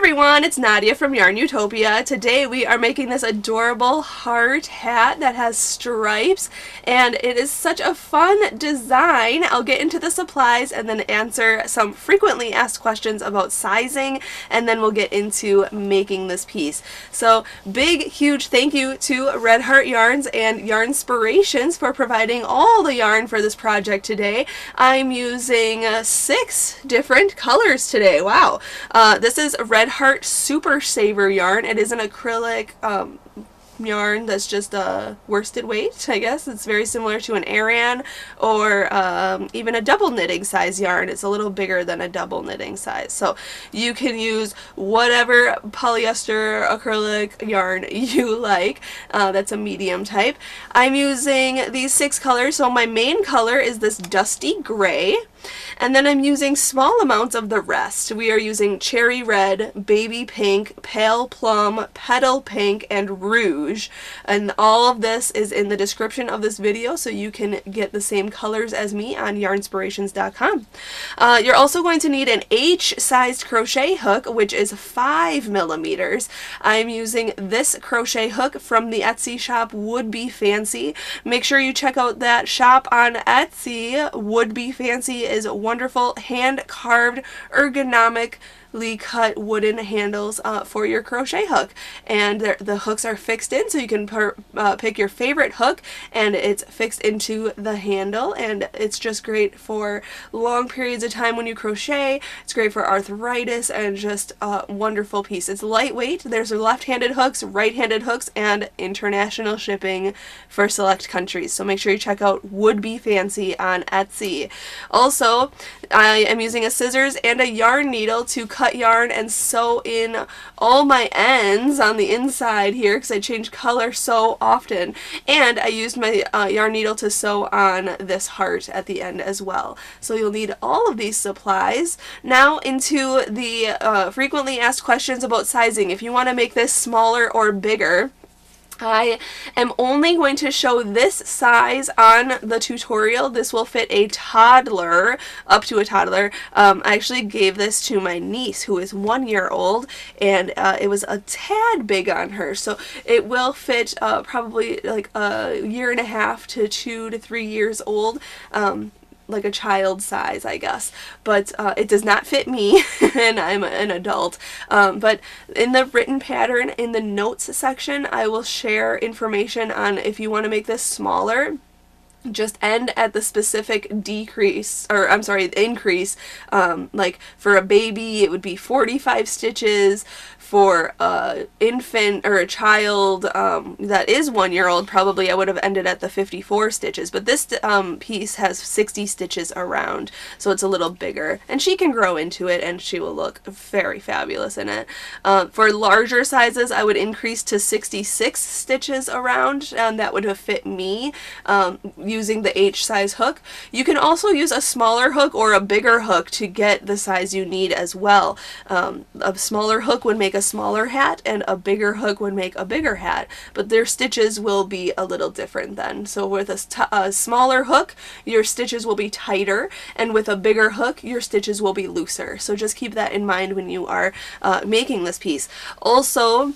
everyone, it's Nadia from YARNutopia. Today we are making this adorable heart hat that has stripes, and it is such a fun design. I'll get into the supplies and then answer some frequently asked questions about sizing, and then we'll get into making this piece. So big, huge thank you to Red Heart Yarns and Yarnspirations for providing all the yarn for this project today. I'm using 6 different colors today. Wow. This is Red Heart Super Saver yarn. It is an acrylic yarn that's just a worsted weight, I guess. It's very similar to an Aran or even a double knitting size yarn. It's a little bigger than a double knitting size. So you can use whatever polyester acrylic yarn you like. That's a medium type. I'm using these 6 colors. So my main color is this dusty gray. And then I'm using small amounts of the rest. We are using cherry red, baby pink, pale plum, petal pink, and rouge. And all of this is in the description of this video, so you can get the same colors as me on yarnspirations.com. You're also going to need an H-sized crochet hook, which is 5 millimeters. I'm using this crochet hook from the Etsy shop Would Be Fancy. Make sure you check out that shop on Etsy. Would Be Fancy is wonderful hand-carved, ergonomically cut wooden handles for your crochet hook, and the hooks are fixed in, so you can pick your favorite hook and it's fixed into the handle, and it's just great for long periods of time when you crochet. It's great for arthritis and just a wonderful piece. It's lightweight. There's left-handed hooks, right-handed hooks, and international shipping for select countries, so make sure you check out Would Be Fancy on Etsy. Also, I am using a scissors and a yarn needle to cut yarn and sew in all my ends on the inside here because I change color so often, and I used my yarn needle to sew on this heart at the end as well. So you'll need all of these supplies. Now into the frequently asked questions about sizing. If you want to make this smaller or bigger, I am only going to show this size on the tutorial. This will fit a toddler, up to a toddler. I actually gave this to my niece who is 1 year old, and it was a tad big on her. So it will fit probably like a 1.5 to 2 to 3 years old. Like a child size, I guess, but it does not fit me and I'm an adult. But in the written pattern in the notes section, I will share information on if you want to make this smaller, just end at the specific decrease, or I'm sorry, increase. Like for a baby it would be 45 stitches. For a infant or a child that is 1 year old, probably I would have ended at the 54 stitches, but this piece has 60 stitches around, so it's a little bigger, and she can grow into it and she will look very fabulous in it. For larger sizes, I would increase to 66 stitches around, and that would have fit me using the H size hook. You can also use a smaller hook or a bigger hook to get the size you need as well. A smaller hook would make a smaller hat, and a bigger hook would make a bigger hat, but their stitches will be a little different then. So with a smaller hook, your stitches will be tighter, and with a bigger hook, your stitches will be looser. So just keep that in mind when you are making this piece. Also,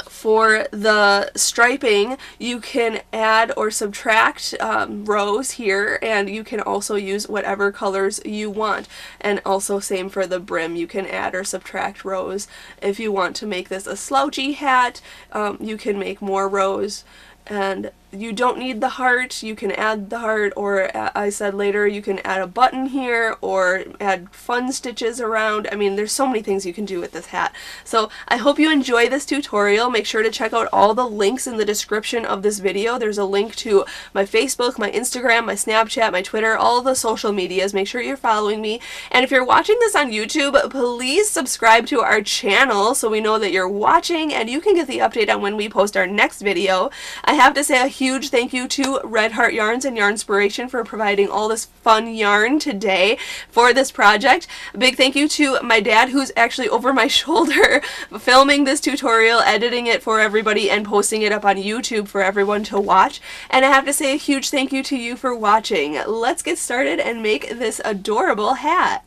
for the striping, you can add or subtract rows here, and you can also use whatever colors you want. And also same for the brim, you can add or subtract rows. If you want to make this a slouchy hat, you can make more rows. And you don't need the heart. You can add the heart, or I said later, you can add a button here or add fun stitches around. I mean, there's so many things you can do with this hat. So I hope you enjoy this tutorial. Make sure to check out all the links in the description of this video. There's a link to my Facebook, my Instagram, my Snapchat, my Twitter, all the social medias. Make sure you're following me. And if you're watching this on YouTube, please subscribe to our channel so we know that you're watching, and you can get the update on when we post our next video. I have to say a huge thank you to Red Heart Yarns and Yarnspiration for providing all this fun yarn today for this project. A big thank you to my dad, who's actually over my shoulder filming this tutorial, editing it for everybody, and posting it up on YouTube for everyone to watch. And I have to say a huge thank you to you for watching. Let's get started and make this adorable hat.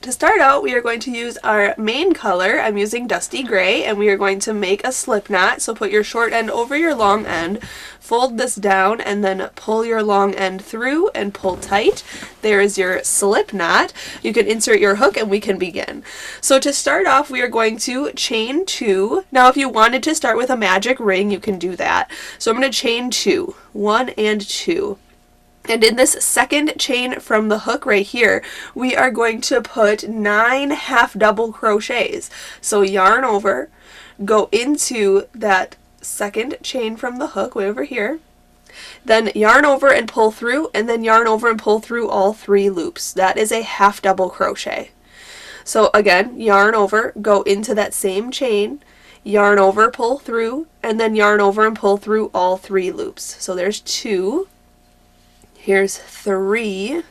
To start out, we are going to use our main color. I'm using Dusty Gray, and we are going to make a slip knot. So put your short end over your long end, fold this down, and then pull your long end through and pull tight. There is your slip knot. You can insert your hook and we can begin. So to start off, we are going to chain 2. Now if you wanted to start with a magic ring, you can do that. So I'm going to chain 2, 1 and 2. And in this second chain from the hook right here, we are going to put 9 half double crochets. So yarn over, go into that second chain from the hook way over here, then yarn over and pull through, and then yarn over and pull through all 3 loops. That is a half double crochet. So again, yarn over, go into that same chain, yarn over, pull through, and then yarn over and pull through all 3 loops. So there's 2. Here's 3,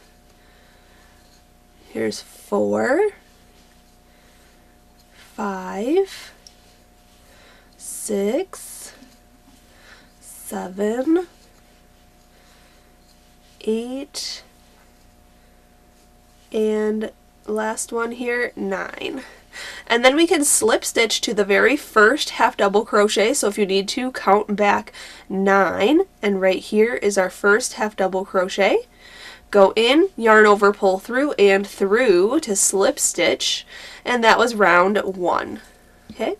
here's 4, 5, 6, 7, 8, and last one here, 9. And then we can slip stitch to the very first half double crochet. So if you need to, count back 9, and right here is our first half double crochet. Go in, yarn over, pull through, and through to slip stitch, and that was round 1. Okay,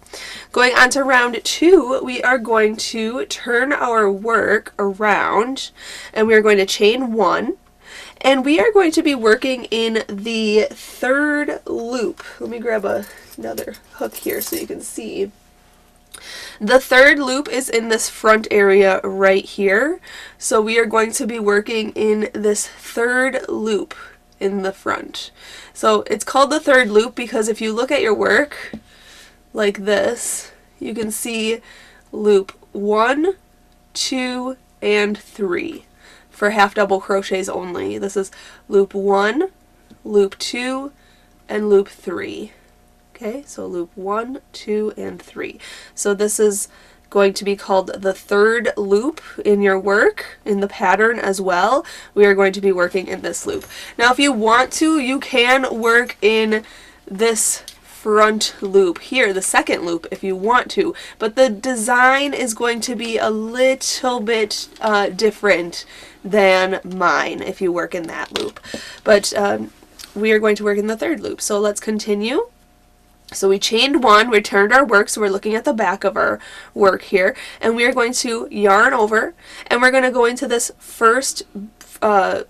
going on to round 2, we are going to turn our work around, and we are going to chain 1. And we are going to be working in the 3rd loop. Let me grab another hook here so you can see. The 3rd loop is in this front area right here. So we are going to be working in this 3rd loop in the front. So it's called the 3rd loop because if you look at your work like this, you can see loop 1, 2, and 3. For half double crochets only. This is loop 1, loop 2, and loop 3. Okay, so loop 1, 2, and 3. So this is going to be called the 3rd loop in your work, in the pattern as well. We are going to be working in this loop. Now if you want to, you can work in this front loop here, the 2nd loop, if you want to, but the design is going to be a little bit different than mine if you work in that loop. But we are going to work in the 3rd loop. So let's continue. So we chained 1, we turned our work, so we're looking at the back of our work here, and we are going to yarn over, and we're going to go into this first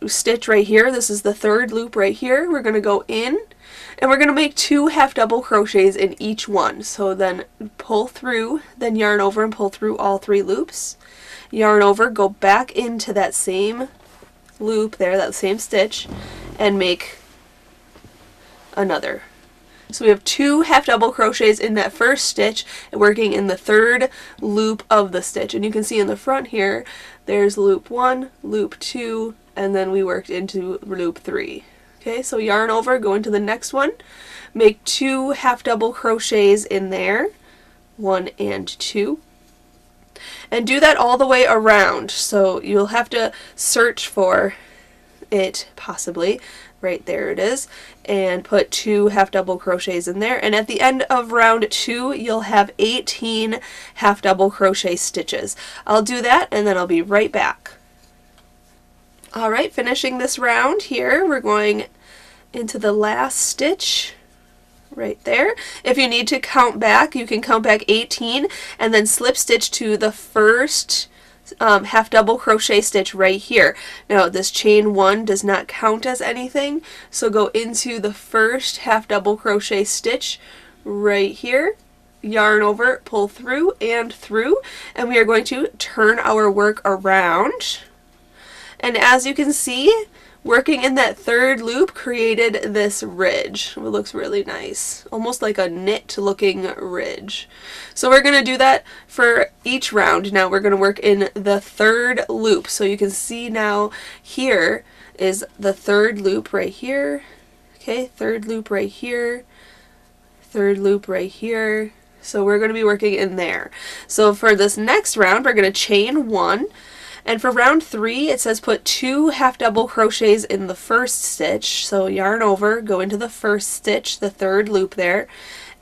stitch right here. This is the 3rd loop right here. We're going to go in, and we're going to make 2 half double crochets in each one. So then pull through, then yarn over and pull through all 3 loops. Yarn over, go back into that same loop there, that same stitch, and make another. So we have 2 half double crochets in that first stitch, working in the 3rd loop of the stitch. And you can see in the front here, there's loop 1, loop 2, and then we worked into loop 3. Okay, so yarn over, go into the next one, make 2 half double crochets in there, 1 and 2. And do that all the way around. So you'll have to search for it, possibly. Right there it is. And put 2 half double crochets in there. And at the end of round 2, you'll have 18 half double crochet stitches. I'll do that and then I'll be right back. Alright, finishing this round here, we're going into the last stitch right there. If you need to count back, you can count back 18 and then slip stitch to the first half double crochet stitch right here. Now this chain 1 does not count as anything, so go into the first half double crochet stitch right here, yarn over, pull through, and we are going to turn our work around. And as you can see, working in that 3rd loop created this ridge. It looks really nice, almost like a knit looking ridge. So we're going to do that for each round. Now we're going to work in the 3rd loop. So you can see now here is the 3rd loop right here. Okay, 3rd loop right here, 3rd loop right here. So we're going to be working in there. So for this next round, we're going to chain 1. And for round 3, it says put 2 half double crochets in the first stitch. So yarn over, go into the first stitch, the 3rd loop there,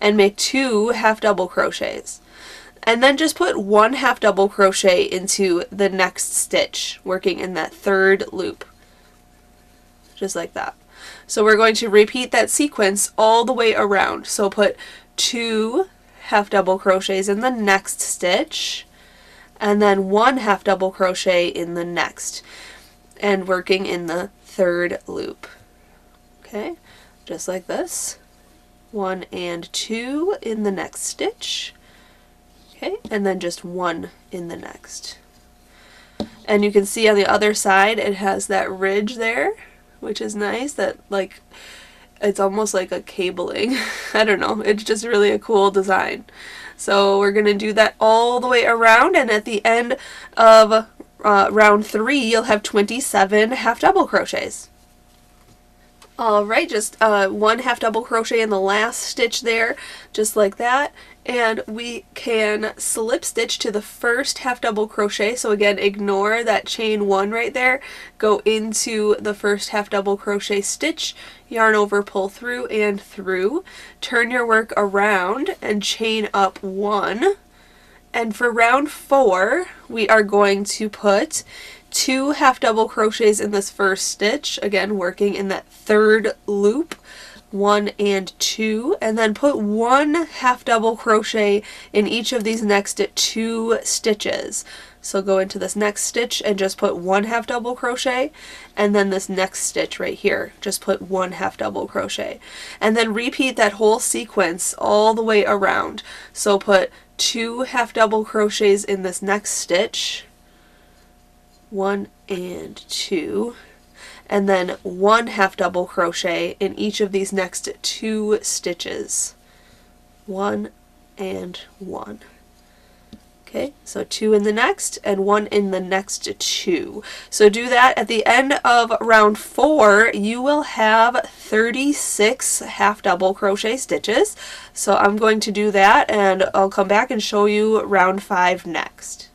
and make 2 half double crochets. And then just put 1 half double crochet into the next stitch, working in that 3rd loop. Just like that. So we're going to repeat that sequence all the way around. So put 2 half double crochets in the next stitch, and then 1 half double crochet in the next, and working in the 3rd loop. Okay, just like this. 1 and 2 in the next stitch. Okay, and then just 1 in the next. And you can see on the other side it has that ridge there, which is nice, that like it's almost like a cabling. I don't know, it's just really a cool design. So we're going to do that all the way around, and at the end of round 3 you'll have 27 half double crochets. Alright, just 1 half double crochet in the last stitch there, just like that, and we can slip stitch to the first half double crochet. So again, ignore that chain 1 right there, go into the first half double crochet stitch, yarn over, pull through and through, turn your work around and chain up 1, and for round 4 we are going to put 2 half double crochets in this first stitch, again working in that 3rd loop, 1 and 2, and then put 1 half double crochet in each of these next 2 stitches. So go into this next stitch and just put 1 half double crochet, and then this next stitch right here, just put 1 half double crochet, and then repeat that whole sequence all the way around. So put 2 half double crochets in this next stitch, 1 and 2, and then 1 half double crochet in each of these next 2 stitches, 1 and 1. Okay, so 2 in the next and 1 in the next 2. So do that. At the end of round 4 you will have 36 half double crochet stitches. So I'm going to do that, and I'll come back and show you round 5 next.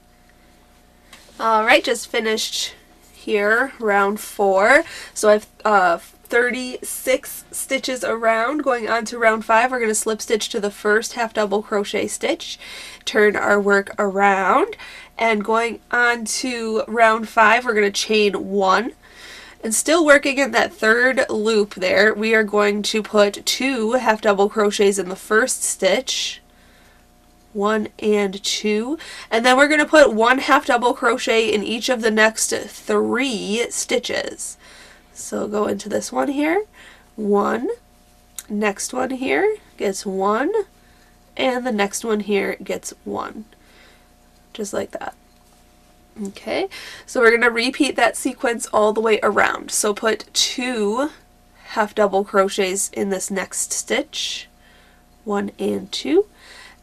Alright, just finished here, round 4. So I've 36 stitches around. Going on to round 5, we're going to slip stitch to the first half double crochet stitch, turn our work around, and going on to round 5 we're going to chain 1. And still working in that 3rd loop there, we are going to put 2 half double crochets in the first stitch, 1 and 2, and then we're going to put 1 half double crochet in each of the next 3 stitches. So go into this one here, 1, next one here gets 1, and the next one here gets 1, just like that. Okay, so we're going to repeat that sequence all the way around. So put 2 half double crochets in this next stitch, 1 and 2,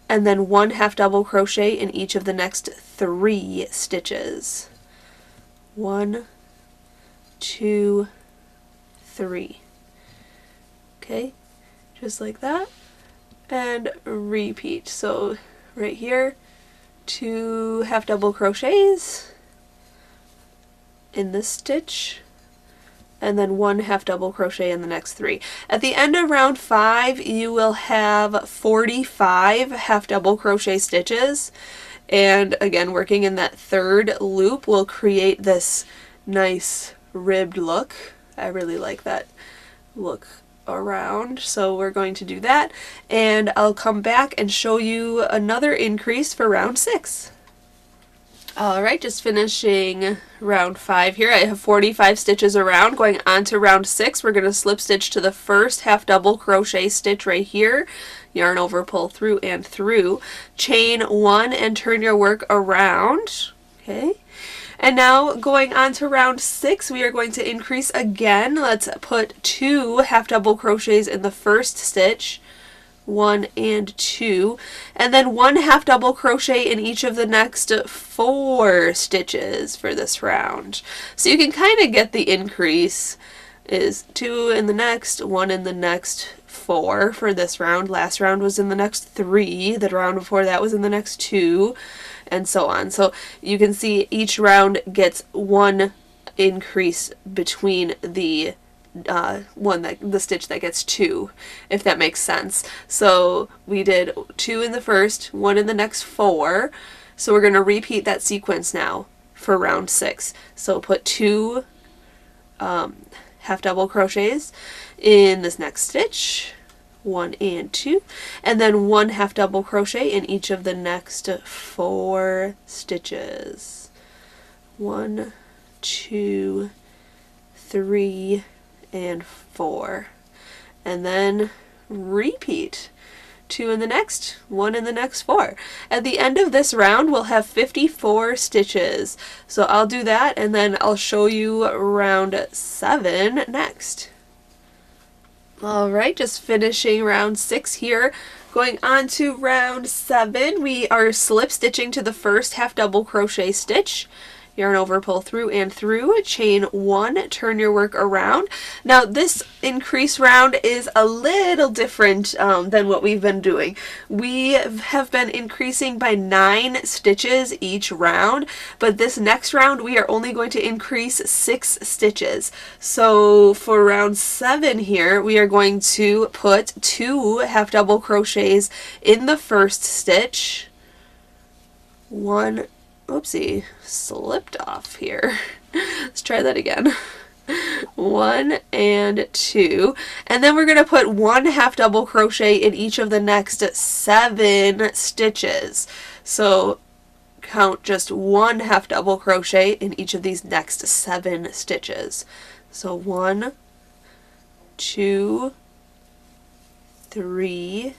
and then 1 half double crochet in each of the next 3 stitches, 1, 2, 3. Okay, just like that, and repeat. So right here, 2 half double crochets in this stitch, and then 1 half double crochet in the next 3. At the end of round 5 you will have 45 half double crochet stitches, and again working in that 3rd loop will create this nice ribbed look. I really like that look around, so we're going to do that, and I'll come back and show you another increase for round 6. Alright, just finishing round 5 here. I have 45 stitches around. Going on to round 6, we're going to slip stitch to the first half double crochet stitch right here, yarn over, pull through and through, chain 1 and turn your work around. Okay, and now going on to round 6, we are going to increase again. Let's put 2 half double crochets in the first stitch, 1 and 2, and then 1 half double crochet in each of the next 4 stitches for this round. So you can kind of get the increase is 2 in the next, 1 in the next, 4 for this round. Last round was in the next 3, the round before that was in the next 2, and so on. So you can see each round gets one increase between the the stitch that gets 2, if that makes sense. So we did 2 in the first, 1 in the next 4. So we're going to repeat that sequence now for round 6. So put 2 half double crochets in this next stitch, 1 and 2, and then 1 half double crochet in each of the next 4 stitches. 1, 2, 3, and 4, and then repeat. 2 in the next, 1 in the next 4. At the end of this round, we'll have 54 stitches. So I'll do that, and then I'll show you round 7 next. Alright, just finishing round 6 here. Going on to round 7, we are slip stitching to the first half double crochet stitch. Yarn over, pull through and through, chain 1, turn your work around. Now this increase round is a little different than what we've been doing. We have been increasing by 9 stitches each round, but this next round we are only going to increase 6 stitches. So for round 7 here, we are going to put 2 half double crochets in the first stitch. 1, oopsie, slipped off here. Let's try that again. 1 and 2, and then we're going to put 1 half double crochet in each of the next 7 stitches. So count just 1 half double crochet in each of these next 7 stitches. So 1, 2, 3,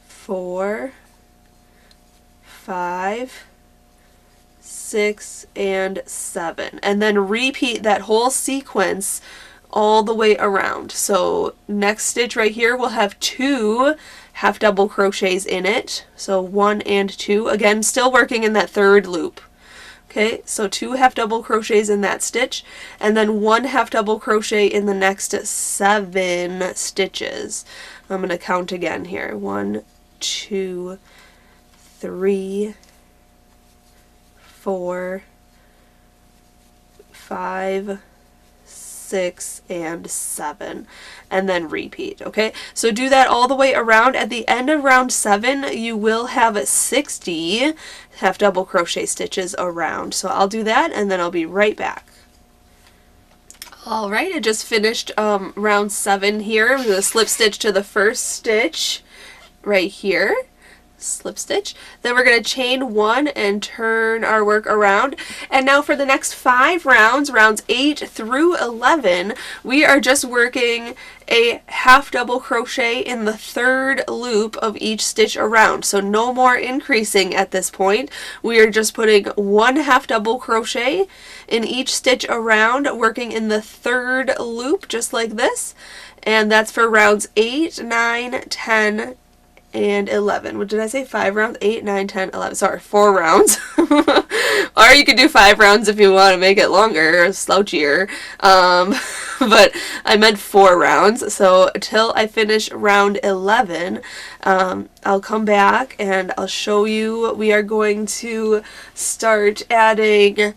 4, 5, 6, and 7, and then repeat that whole sequence all the way around. So next stitch right here will have 2 half double crochets in it, so 1 and 2, again still working in that 3rd loop. Okay, so 2 half double crochets in that stitch, and then 1 half double crochet in the next 7 stitches. I'm going to count again here. 1, 2, 3, 4, 5, 6, and 7, and then repeat. Okay, so do that all the way around. At the end of round 7, you will have 60 half double crochet stitches around. So I'll do that, and then I'll be right back. Alright, I just finished round 7 here. I'm going to slip stitch to the first stitch right here. Slip stitch. Then we're going to chain 1 and turn our work around. And now for the next 5 rounds, rounds 8 through 11, we are just working a half double crochet in the 3rd loop of each stitch around. So no more increasing at this point. We are just putting 1 half double crochet in each stitch around, working in the 3rd loop just like this. And that's for rounds 8, 9, 10, and 11. What did I say? 5 rounds? 8, 9, 10, 11. Sorry, 4 rounds. Or you could do 5 rounds if you want to make it longer, slouchier. But I meant 4 rounds. So until I finish round 11, I'll come back and I'll show you. We are going to start adding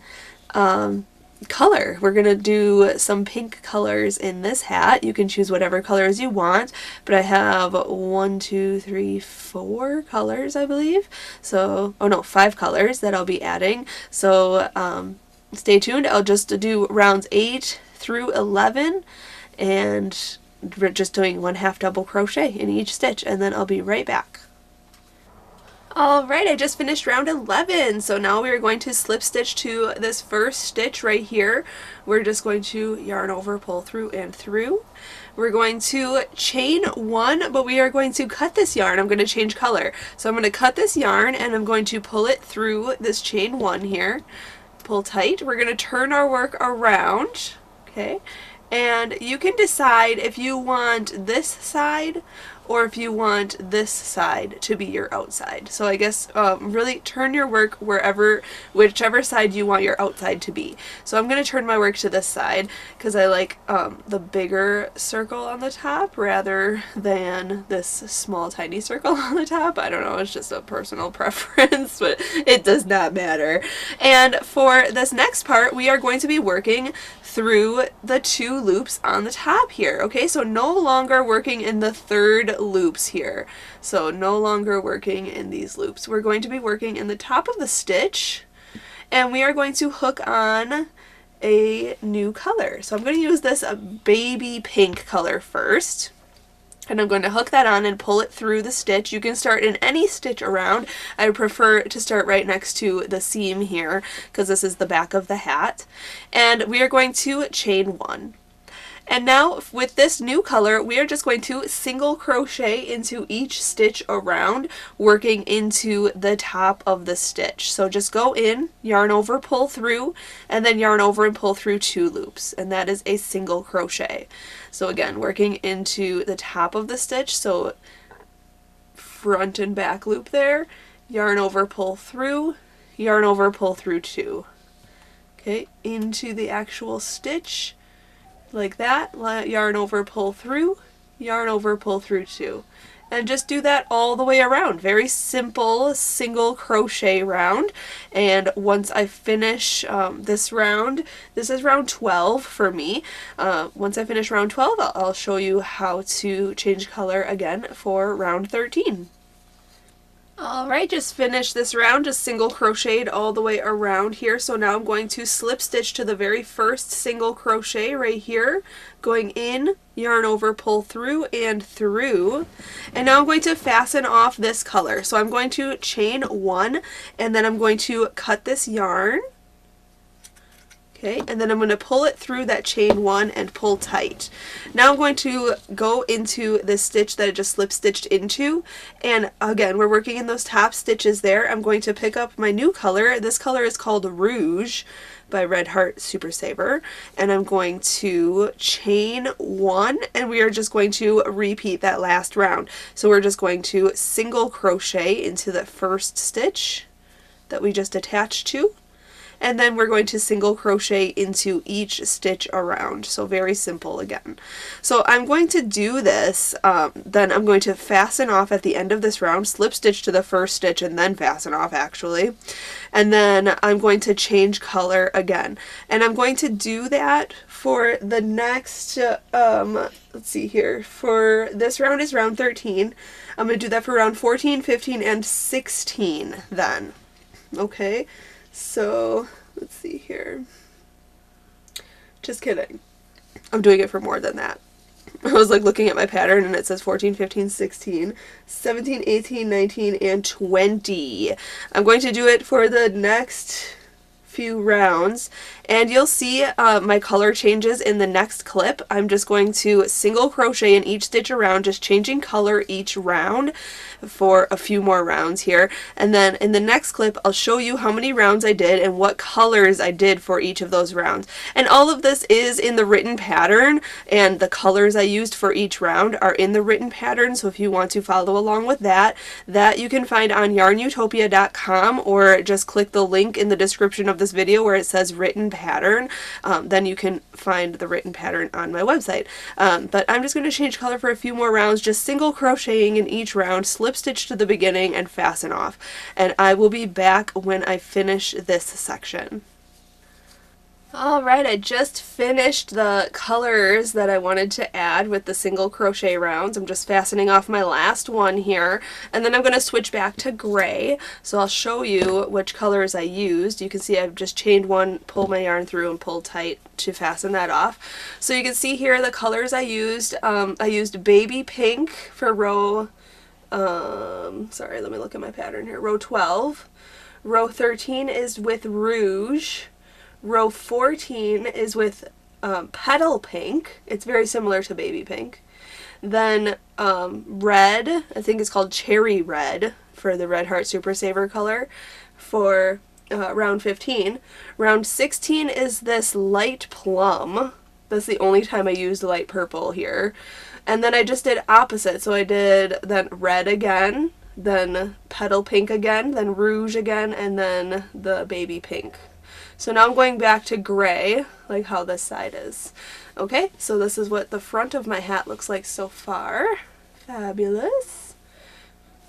color. We're going to do some pink colors in this hat. You can choose whatever colors you want, but I have 1, 2, 3, 4 colors, I believe. So, oh no, 5 colors that I'll be adding. So stay tuned. I'll just do rounds 8 through 11, and we're just doing 1 half double crochet in each stitch, and then I'll be right back. Alright, I just finished round 11, so now we are going to slip stitch to this first stitch right here. We're just going to yarn over, pull through and through. We're going to chain 1, but we are going to cut this yarn. I'm going to change color. So I'm going to cut this yarn and I'm going to pull it through this chain 1 here. Pull tight. We're going to turn our work around, okay? And you can decide if you want this side or if you want this side to be your outside. So I guess really turn your work whichever side you want your outside to be. So I'm going to turn my work to this side because I like the bigger circle on the top rather than this small tiny circle on the top. I don't know, it's just a personal preference, but it does not matter. And for this next part, we are going to be working through the 2 loops on the top here. Okay, so no longer working in the 3rd loops here. So no longer working in these loops. We're going to be working in the top of the stitch, and we are going to hook on a new color. So I'm going to use this baby pink color first. And I'm going to hook that on and pull it through the stitch. You can start in any stitch around. I prefer to start right next to the seam here because this is the back of the hat. And we are going to chain 1. And now with this new color, we are just going to single crochet into each stitch around, working into the top of the stitch. So just go in, yarn over, pull through, and then yarn over and pull through 2 loops. And that is a single crochet. So again, working into the top of the stitch, so front and back loop there, yarn over, pull through, yarn over, pull through 2. Okay, into the actual stitch, like that, yarn over, pull through, yarn over, pull through 2. And just do that all the way around. Very simple single crochet round. And once I finish this round, this is round 12 for me. Once I finish round 12, I'll show you how to change color again for round 13. Alright, just finished this round, just single crocheted all the way around here. So now I'm going to slip stitch to the very first single crochet right here, going in, yarn over, pull through, and through. And now I'm going to fasten off this color. So I'm going to chain 1, and then I'm going to cut this yarn. Okay, and then I'm going to pull it through that chain 1 and pull tight. Now I'm going to go into this stitch that I just slip stitched into, and again we're working in those top stitches there. I'm going to pick up my new color. This color is called Rouge by Red Heart Super Saver, and I'm going to chain 1, and we are just going to repeat that last round. So we're just going to single crochet into the first stitch that we just attached to, and then we're going to single crochet into each stitch around. So very simple again. So I'm going to do this, then I'm going to fasten off at the end of this round, slip stitch to the first stitch and then fasten off actually. And then I'm going to change color again. And I'm going to do that for the next, let's see here, for this round is round 13. I'm going to do that for round 14, 15, and 16 then. Okay. So, let's see here. Just kidding. I'm doing it for more than that. I was like looking at my pattern and it says 14, 15, 16, 17, 18, 19, and 20. I'm going to do it for the next few rounds, and you'll see my color changes in the next clip. I'm just going to single crochet in each stitch around, just changing color each round for a few more rounds here, and then in the next clip I'll show you how many rounds I did and what colors I did for each of those rounds. And all of this is in the written pattern, and the colors I used for each round are in the written pattern, so if you want to follow along with that you can find on YARNutopia.com, or just click the link in the description of this video where it says written pattern. Then you can find the written pattern on my website. But I'm just going to change color for a few more rounds, just single crocheting in each round, slip stitch to the beginning, and fasten off. And I will be back when I finish this section. Alright, I just finished the colors that I wanted to add with the single crochet rounds. I'm just fastening off my last one here, and then I'm going to switch back to gray. So I'll show you which colors I used. You can see I've just chained 1, pulled my yarn through, and pulled tight to fasten that off. So you can see here the colors I used. I used baby pink for row, sorry, let me look at my pattern here, row 12. Row 13 is with Rouge. Row 14 is with petal pink. It's very similar to baby pink. Then red, I think it's called cherry red for the Red Heart Super Saver color for round 15. Round 16 is this light plum. That's the only time I used light purple here. And then I just did opposite. So I did then red again, then petal pink again, then rouge again, and then the baby pink. So now I'm going back to gray, like how this side is. Okay, so this is what the front of my hat looks like so far. Fabulous.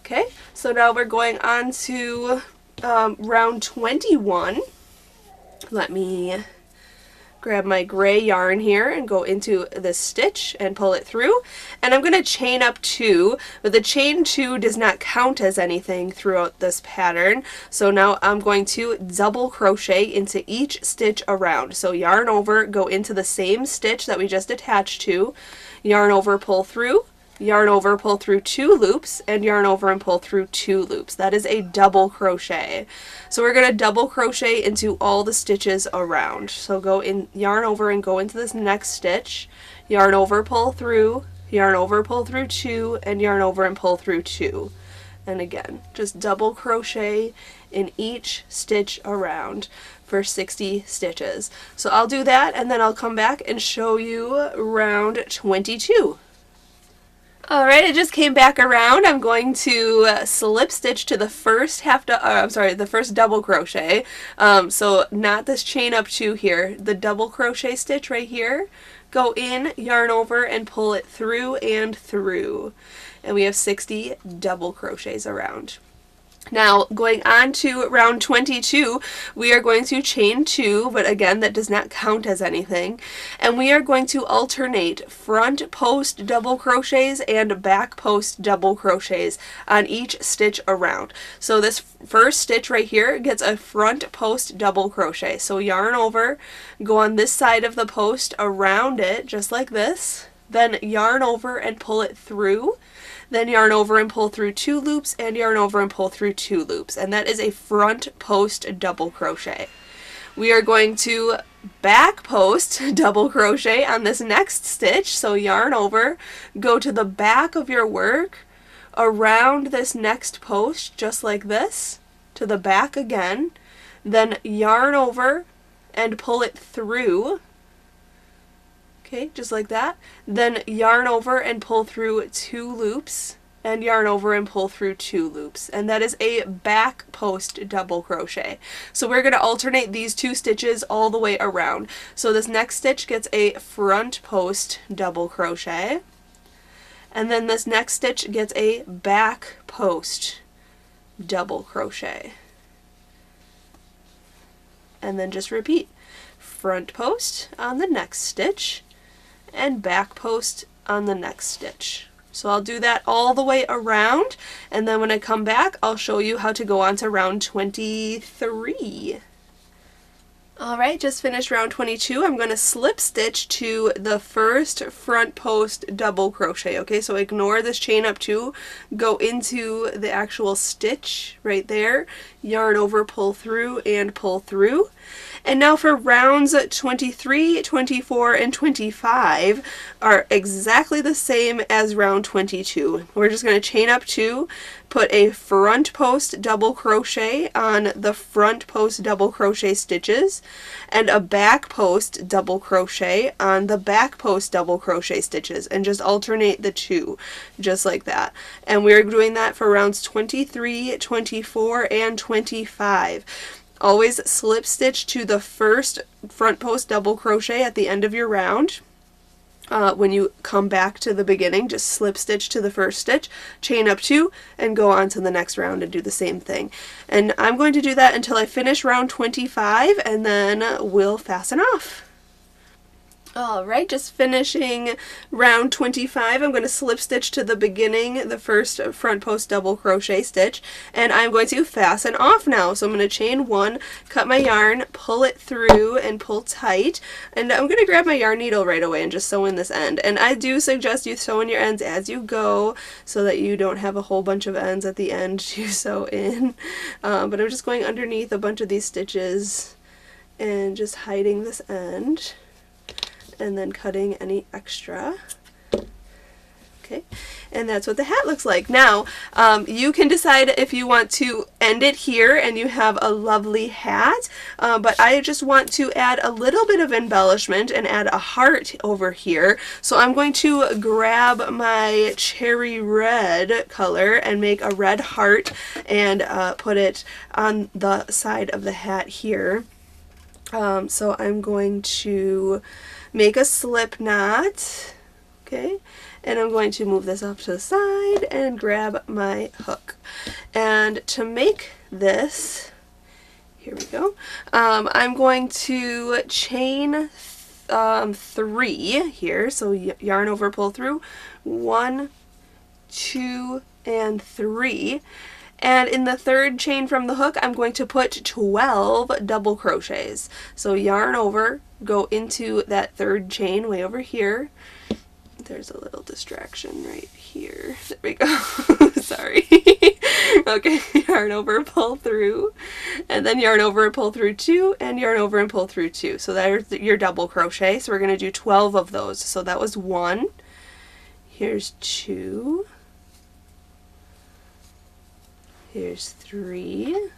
Okay, so now we're going on to round 21. Let me grab my gray yarn here and go into this stitch and pull it through. And I'm going to chain up 2, but the chain 2 does not count as anything throughout this pattern. So now I'm going to double crochet into each stitch around. So yarn over, go into the same stitch that we just attached to, yarn over, pull through, yarn over, pull through 2 loops, and yarn over and pull through 2 loops. That is a double crochet. So we're going to double crochet into all the stitches around. So go in, yarn over and go into this next stitch, yarn over, pull through, yarn over, pull through 2, and yarn over and pull through 2. And again, just double crochet in each stitch around for 60 stitches. So I'll do that, and then I'll come back and show you round 22. Alright, I just came back around. I'm going to slip stitch to the first the first double crochet. So not this chain up 2 here, the double crochet stitch right here. Go in, yarn over, and pull it through and through. And we have 60 double crochets around. Now, going on to round 22, we are going to chain 2, but again, that does not count as anything. And we are going to alternate front post double crochets and back post double crochets on each stitch around. So this first stitch right here gets a front post double crochet. So yarn over, go on this side of the post around it, just like this. Then yarn over and pull it through. Then yarn over and pull through 2 loops, and yarn over and pull through 2 loops. And that is a front post double crochet. We are going to back post double crochet on this next stitch. So yarn over, go to the back of your work, around this next post, just like this, to the back again. Then yarn over and pull it through. Okay, just like that. Then yarn over and pull through 2 loops, and yarn over and pull through 2 loops. And that is a back post double crochet. So we're going to alternate these 2 stitches all the way around. So this next stitch gets a front post double crochet, and then this next stitch gets a back post double crochet. And then just repeat. Front post on the next stitch, and back post on the next stitch. So I'll do that all the way around, and then when I come back I'll show you how to go on to round 23. Alright, just finished round 22. I'm going to slip stitch to the first front post double crochet. Okay, so ignore this chain up 2, go into the actual stitch right there, yarn over, pull through, and pull through. And now for rounds 23, 24, and 25 are exactly the same as round 22. We're just going to chain up 2, put a front post double crochet on the front post double crochet stitches, and a back post double crochet on the back post double crochet stitches, and just alternate the 2, just like that. And we're doing that for rounds 23, 24, and 25. Always slip stitch to the first front post double crochet at the end of your round. When you come back to the beginning, just slip stitch to the first stitch, chain up 2, and go on to the next round and do the same thing. And I'm going to do that until I finish round 25, and then we'll fasten off. Alright, just finishing round 25, I'm going to slip stitch to the beginning, the first front post double crochet stitch, and I'm going to fasten off now. So I'm going to chain 1, cut my yarn, pull it through, and pull tight, and I'm going to grab my yarn needle right away and just sew in this end. And I do suggest you sew in your ends as you go so that you don't have a whole bunch of ends at the end to sew in. But I'm just going underneath a bunch of these stitches and just hiding this end, and then cutting any extra. Okay, and that's what the hat looks like. Now, you can decide if you want to end it here and you have a lovely hat, but I just want to add a little bit of embellishment and add a heart over here. So I'm going to grab my cherry red color and make a red heart and put it on the side of the hat here. So I'm going to make a slip knot, okay, and I'm going to move this off to the side and grab my hook. And to make this, here we go, I'm going to chain 3 here, so yarn over, pull through, 1, 2, and 3. And in the third chain from the hook, I'm going to put 12 double crochets. So yarn over, go into that third chain way over here. There's a little distraction right here. There we go. Sorry. Okay, yarn over, pull through, and then yarn over, pull through 2, and yarn over and pull through 2. So there's your double crochet. So we're going to do 12 of those. So that was 1. Here's 2. Here's 3.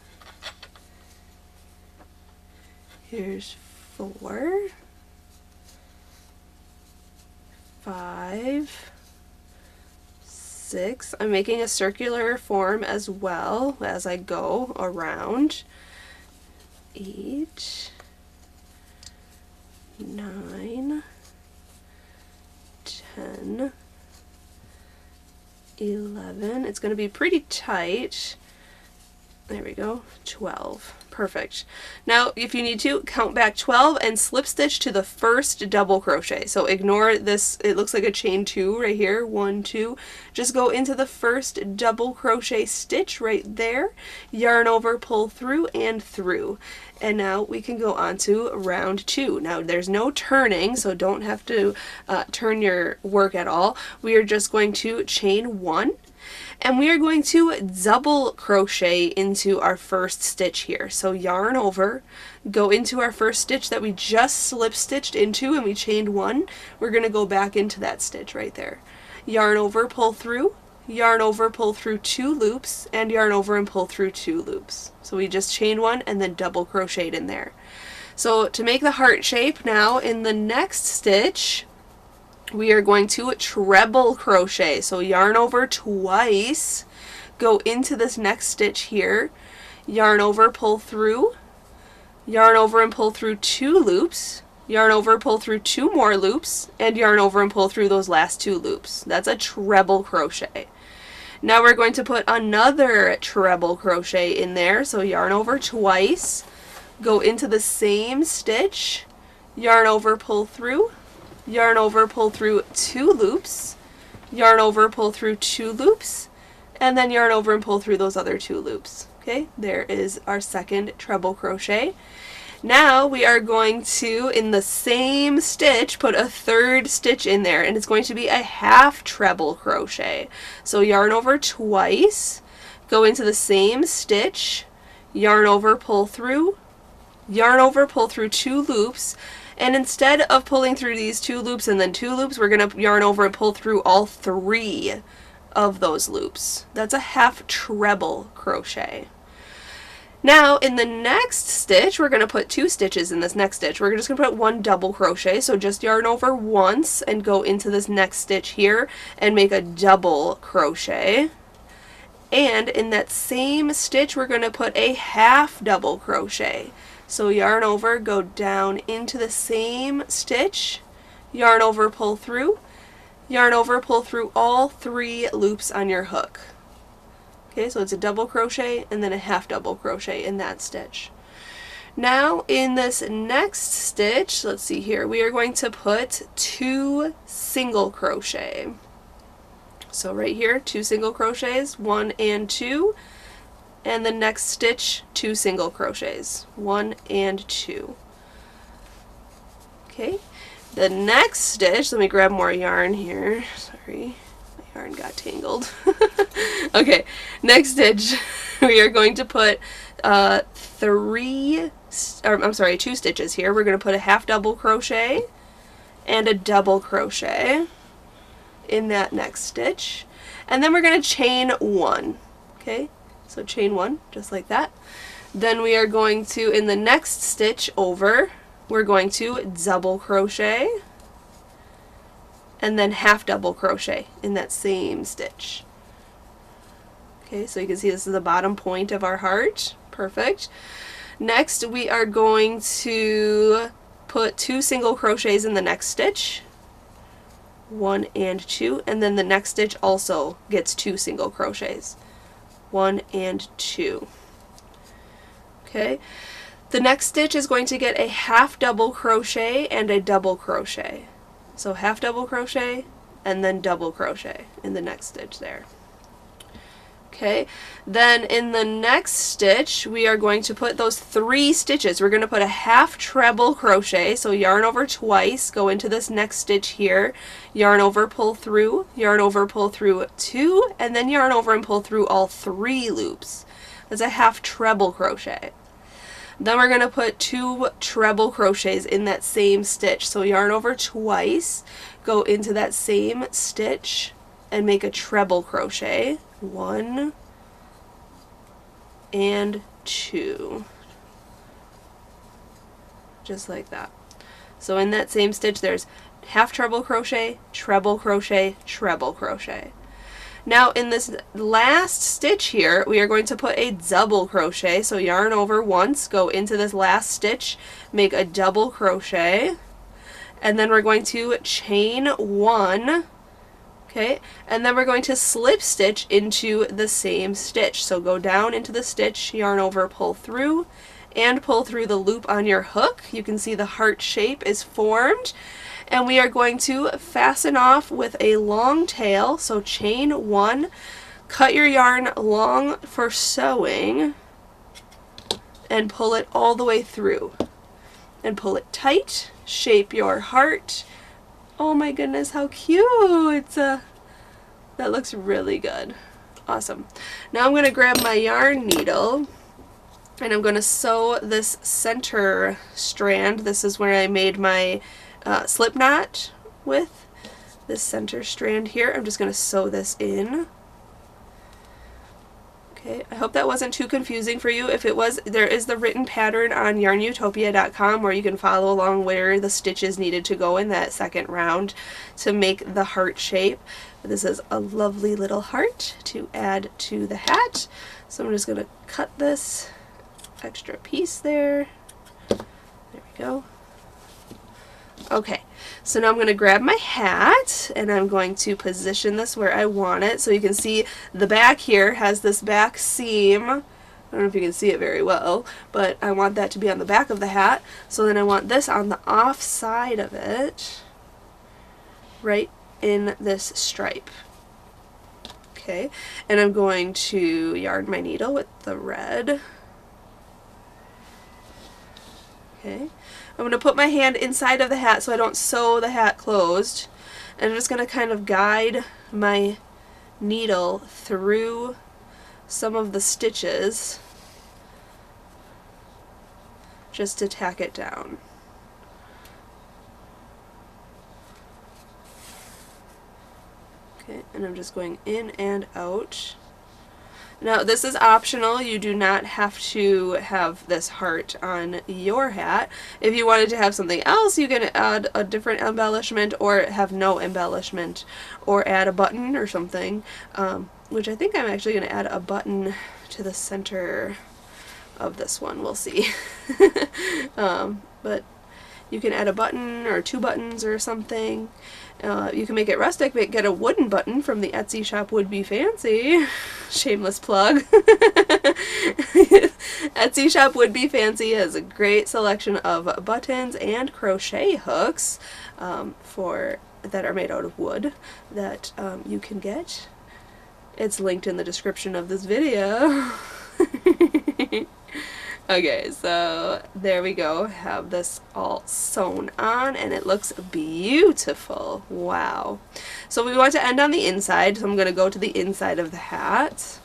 Here's 4. 5, 6. I'm making a circular form as well as I go around. 8, 9, 10, 11. It's going to be pretty tight. There we go. 12. Perfect. Now, if you need to, count back 12 and slip stitch to the first double crochet. So ignore this, it looks like a chain 2 right here, 1, 2. Just go into the first double crochet stitch right there, yarn over, pull through, and through. And now we can go on to round 2. Now, there's no turning, so don't have to turn your work at all. We are just going to chain 1. And we are going to double crochet into our first stitch here. So yarn over, go into our first stitch that we just slip stitched into and we chained 1. We're going to go back into that stitch right there. Yarn over, pull through, yarn over, pull through 2 loops, and yarn over and pull through 2 loops. So we just chained 1 and then double crocheted in there. So to make the heart shape now, in the next stitch, we are going to treble crochet. So yarn over twice, go into this next stitch here, yarn over, pull through, yarn over and pull through 2 loops, yarn over, pull through 2 more loops, and yarn over and pull through those last 2 loops. That's a treble crochet. Now we're going to put another treble crochet in there. So yarn over twice, go into the same stitch, yarn over, pull through, yarn over, pull through 2 loops, yarn over, pull through 2 loops, and then yarn over and pull through those other 2 loops. Okay, there is our second treble crochet. Now we are going to, in the same stitch, put a third stitch in there, and it's going to be a half treble crochet. So yarn over twice, go into the same stitch, yarn over, pull through, yarn over, pull through 2 loops, and instead of pulling through these 2 loops and then 2 loops, we're going to yarn over and pull through all 3 of those loops. That's a half treble crochet. Now in the next stitch, we're going to put 2 stitches in this next stitch. We're just going to put 1 double crochet, so just yarn over once and go into this next stitch here and make a double crochet. And in that same stitch, we're going to put a half double crochet. So yarn over, go down into the same stitch, yarn over, pull through, yarn over, pull through all 3 loops on your hook. Okay, so it's a double crochet and then a half double crochet in that stitch. Now in this next stitch, let's see here, we are going to put 2 single crochet. So right here, 2 single crochets, 1 and 2. And the next stitch, 2 single crochets, 1 and 2. Okay, the next stitch, let me grab more yarn here, sorry, my yarn got tangled. Okay, next stitch, we are going to put 2 stitches here. We're going to put a half double crochet and a double crochet. in that next stitch, and then we're going to chain 1. Okay, so chain 1 just like that. Then we are going to, in the next stitch over, we're going to double crochet and then half double crochet in that same stitch. Okay, so you can see this is the bottom point of our heart. Perfect. Next we are going to put 2 single crochets in the next stitch, 1 and 2, and then the next stitch also gets 2 single crochets, 1 and 2. Okay, the next stitch is going to get a half double crochet and a double crochet. So half double crochet and then double crochet in the next stitch there. Okay, then in the next stitch we are going to put those 3 stitches. We're going to put a half treble crochet, so yarn over twice, go into this next stitch here, yarn over, pull through, yarn over, pull through 2, and then yarn over and pull through all 3 loops. That's a half treble crochet. Then we're going to put 2 treble crochets in that same stitch. So yarn over twice, go into that same stitch and make a treble crochet. 1 and 2. Just like that. So in that same stitch there's half treble crochet, treble crochet, treble crochet. Now in this last stitch here we are going to put a double crochet, so yarn over once, go into this last stitch, make a double crochet, and then we're going to chain 1, okay, and then we're going to slip stitch into the same stitch. So go down into the stitch, yarn over, pull through, and pull through the loop on your hook. You can see the heart shape is formed. And we are going to fasten off with a long tail, so chain 1, cut your yarn long for sewing, and pull it all the way through. And pull it tight, shape your heart. Oh my goodness, how cute! That looks really good. Awesome. Now I'm going to grab my yarn needle, and I'm going to sew this center strand. This is where I made my slip knot with this center strand here. I'm just going to sew this in. Okay, I hope that wasn't too confusing for you. If it was, there is the written pattern on YARNutopia.com where you can follow along where the stitches needed to go in that second round to make the heart shape. This is a lovely little heart to add to the hat. So I'm just going to cut this extra piece there. There we go. Okay, so now I'm going to grab my hat and I'm going to position this where I want it. So you can see the back here has this back seam. I don't know if you can see it very well, but I want that to be on the back of the hat. So then I want this on the off side of it, right in this stripe. Okay, and I'm going to yarn my needle with the red. Okay. I'm going to put my hand inside of the hat so I don't sew the hat closed, and I'm just going to kind of guide my needle through some of the stitches just to tack it down. Okay, and I'm just going in and out. Now this is optional. You do not have to have this heart on your hat. If you wanted to have something else, you can add a different embellishment or have no embellishment or add a button or something, which I think I'm actually going to add a button to the center of this one. We'll see. But you can add a button or 2 buttons or something. You can make it rustic, get a wooden button from the Etsy shop Would Be Fancy. Shameless plug. Etsy shop Would Be Fancy has a great selection of buttons and crochet hooks that are made out of wood that you can get. It's linked in the description of this video. Okay, so there we go. Have this all sewn on and it looks beautiful. Wow. So we want to end on the inside, so I'm going to go to the inside of the hat.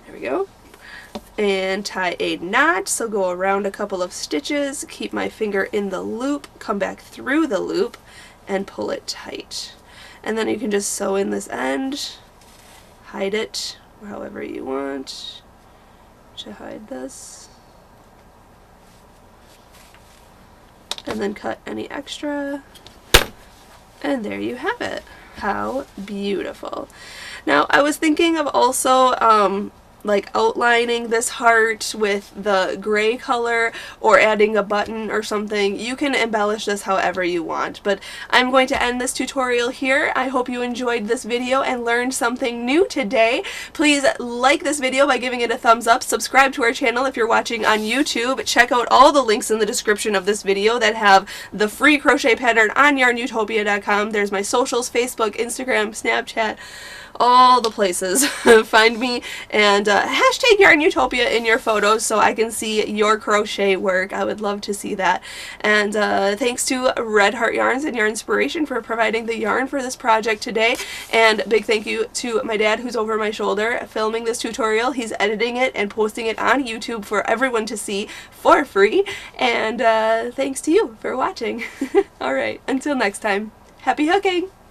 There we go. And tie a knot, so go around a couple of stitches, keep my finger in the loop, come back through the loop, and pull it tight. and then you can just sew in this end, hide it however you want to hide this, and then cut any extra, and there you have it. How beautiful. Now I was thinking of also like outlining this heart with the gray color or adding a button or something. You can embellish this however you want, but I'm going to end this tutorial here. I hope you enjoyed this video and learned something new today. Please like this video by giving it a thumbs up, subscribe to our channel if you're watching on YouTube, check out all the links in the description of this video that have the free crochet pattern on YARNutopia.com. There's my socials, Facebook, Instagram, Snapchat, all the places. Find me and hashtag YARNutopia in your photos so I can see your crochet work. I would love to see that. And thanks to Red Heart Yarns and Yarnspiration for providing the yarn for this project today. And big thank you to my dad, who's over my shoulder filming this tutorial. He's editing it and posting it on YouTube for everyone to see for free. And thanks to you for watching. Alright, until next time, happy hooking!